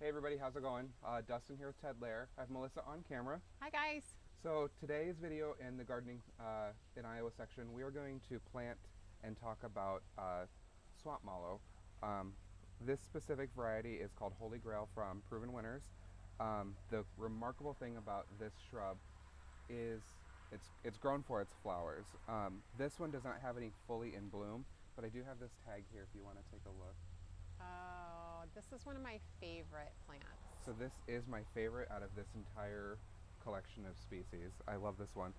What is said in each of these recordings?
Hey everybody, how's it going? Dustin here with Lare. I have Melissa on camera. Hi guys. So today's video in the gardening in Iowa section, we are going to plant and talk about Swamp Mallow. Um, this specific variety is called Holy Grail from Proven Winners. The remarkable thing about this shrub is it's grown for its flowers. This one does not have any fully in bloom, but I do have this tag here if you want to take a look. Oh, this is one of my favorite plants. So this is my favorite out of this entire collection of species. I love this one.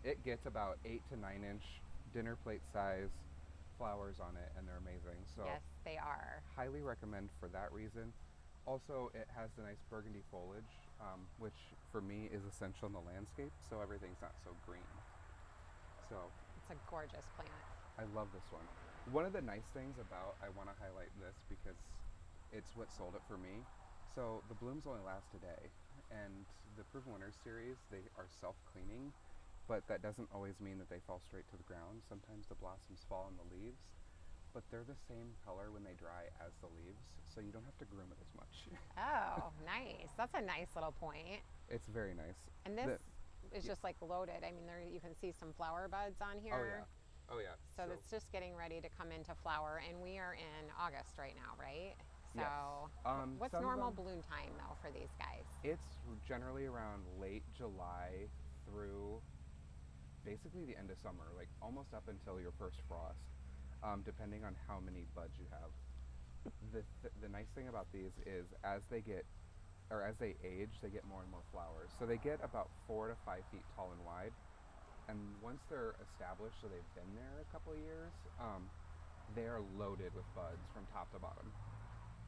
It gets about 8 to 9 inch dinner plate size flowers on it, and they're amazing. So Yes, they are. highly recommend for that reason. Also, it has the nice burgundy foliage, which for me is essential in the landscape, so everything's not so green. So It's a gorgeous plant. I love this one. One of the nice things about, I want to highlight this because it's what sold it for me. So the blooms only last a day, and the Proven Winners series, they are self-cleaning, but that doesn't always mean that they fall straight to the ground. Sometimes the blossoms fall on the leaves, but they're the same color when they dry as the leaves, so you don't have to groom it as much. Oh, nice. That's a nice little point. It's very nice. And this is just like loaded. I mean, there you can see some flower buds on here. Oh yeah. Oh yeah. So it's just getting ready to come into flower, and we are in August right now, right? So yes. what's normal bloom time though for these guys? It's generally around late July through basically the end of summer, like almost up until your first frost, depending on how many buds you have. The nice thing about these is as they age, they get more and more flowers. So they get about 4 to 5 feet tall and wide. And once they're established, so they've been there a couple of years, they are loaded with buds from top to bottom.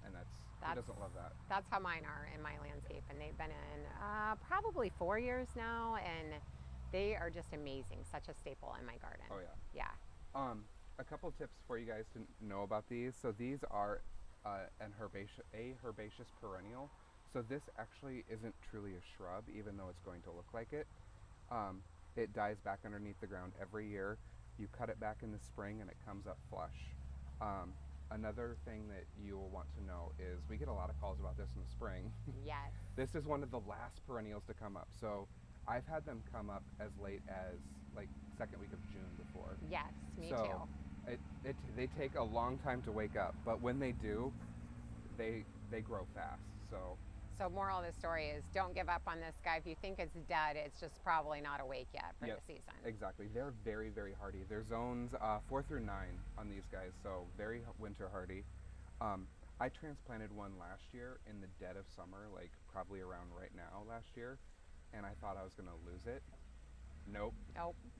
And who doesn't love that? That's how mine are in my landscape, and they've been in probably 4 years now, and they are just amazing. Such a staple in my garden. Oh yeah. Yeah. A couple tips for you guys to know about these. So these are a herbaceous perennial. So this actually isn't truly a shrub, even though it's going to look like it. It dies back underneath the ground every year. You cut it back in the spring and it comes up flush. Another thing that you will want to know is we get a lot of calls about this in the spring. Yes. This is one of the last perennials to come up. So I've had them come up as late as like second week of June before. Yes, me so too. They take a long time to wake up, but when they do, they grow fast. So moral of the story is don't give up on this guy. If you think it's dead, it's just probably not awake yet for the season. Exactly. They're very, very hardy. They're zones 4 through 9 on these guys, so very winter hardy. I transplanted one last year in the dead of summer, like probably around right now last year, and I thought I was going to lose it. Nope.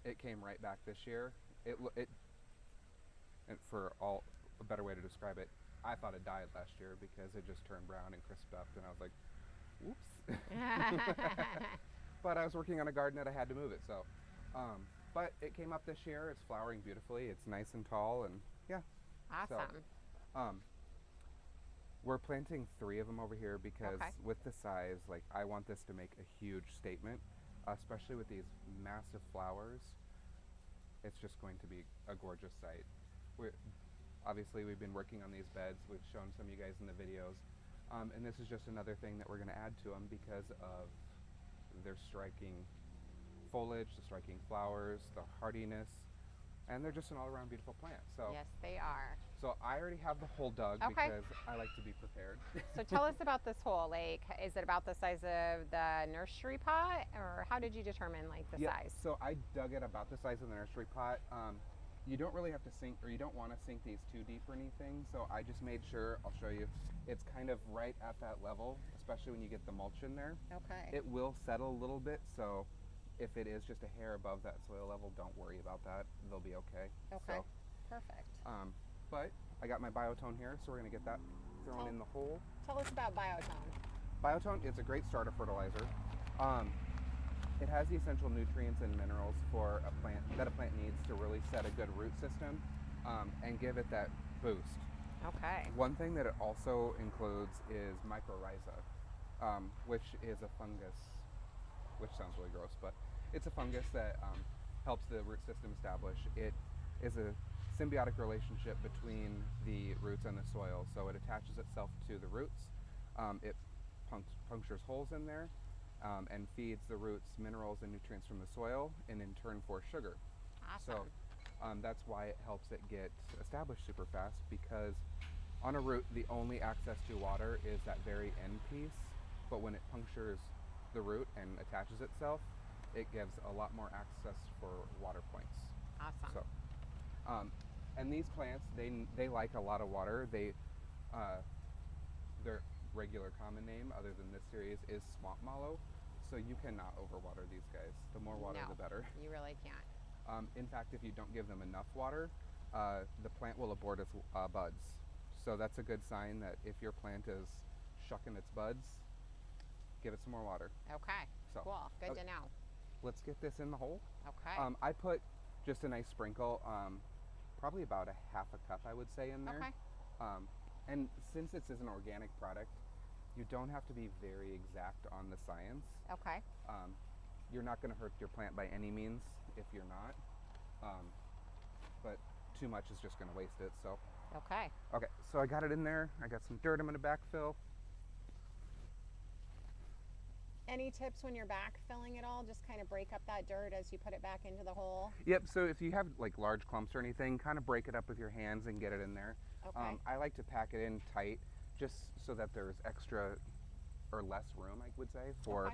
It came right back this year. And for a better way to describe it, I thought it died last year because it just turned brown and crisped up, and I was like, whoops. But I was working on a garden that I had to move it, so. But it came up this year. It's flowering beautifully. It's nice and tall, and yeah. Awesome. So, we're planting 3 of them over here because with the size, like I want this to make a huge statement, especially with these massive flowers. It's just going to be a gorgeous sight. Obviously, we've been working on these beds. We've shown some of you guys in the videos. And this is just another thing that we're going to add to them because of their striking foliage, the striking flowers, the hardiness, and they're just an all-around beautiful plant. So Yes, they are. So I already have the hole dug because I like to be prepared. So tell us about this hole. Like, is it about the size of the nursery pot, or how did you determine like the size? So I dug it about the size of the nursery pot. You don't really have to sink, or you don't want to sink these too deep or anything. So I just made sure, I'll show you, it's kind of right at that level, especially when you get the mulch in there. Okay. It will settle a little bit, so if it is just a hair above that soil level, don't worry about that. They'll be okay. Okay. So, perfect. But I got my biotone here, so we're going to get that thrown in the hole. Tell us about biotone. Biotone is a great starter fertilizer. It has the essential nutrients and minerals for a plant that a plant needs to really set a good root system and give it that boost. Okay. One thing that it also includes is mycorrhiza, which is a fungus, which sounds really gross, but it's a fungus that helps the root system establish. It is a symbiotic relationship between the roots and the soil, so it attaches itself to the roots. It punctures holes in there and feeds the roots minerals and nutrients from the soil, and in turn for sugar. Awesome. So that's why it helps it get established super fast, because on a root, the only access to water is that very end piece, but when it punctures the root and attaches itself, it gives a lot more access for water points. Awesome. So, and these plants, they like a lot of water. Their regular common name, other than this series, is Swamp Mallow. So you cannot overwater these guys. The more water, No, the better. You really can't. In fact, if you don't give them enough water, the plant will abort its buds. So that's a good sign that if your plant is shucking its buds, give it some more water. Okay, So, cool. Good okay. to know. Let's get this in the hole. Okay. I put just a nice sprinkle, probably about a half a cup, I would say, in there. Okay. And since this is an organic product, you don't have to be very exact on the science. Okay. You're not going to hurt your plant by any means if you're not. But too much is just going to waste it. So. Okay. Okay, so I got it in there. I got some dirt I'm going to backfill. Any tips when you're backfilling it all? Just kind of break up that dirt as you put it back into the hole? Yep, so if you have like large clumps or anything, kind of break it up with your hands and get it in there. Okay. I like to pack it in tight just so that there's extra or less room, I would say, for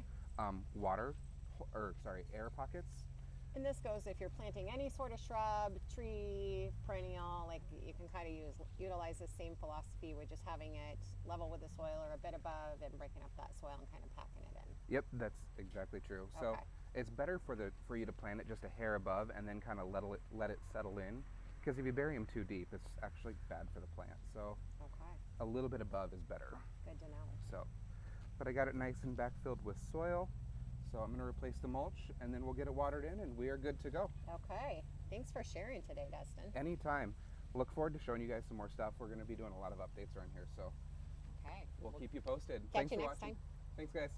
air pockets. And this goes if you're planting any sort of shrub, tree, perennial, like you can kind of utilize the same philosophy with just having it level with the soil or a bit above and breaking up that soil and kind of packing it in. Yep, that's exactly true. So it's better for you to plant it just a hair above and then kind of let it settle in, because if you bury them too deep, it's actually bad for the plant. So a little bit above is better. Good to know. So, but I got it nice and backfilled with soil. So I'm going to replace the mulch, and then we'll get it watered in, and we are good to go. Okay. Thanks for sharing today, Dustin. Anytime. Look forward to showing you guys some more stuff. We're going to be doing a lot of updates around here, so okay. we'll keep you posted. Catch Thanks you for next watching. time. Thanks, guys.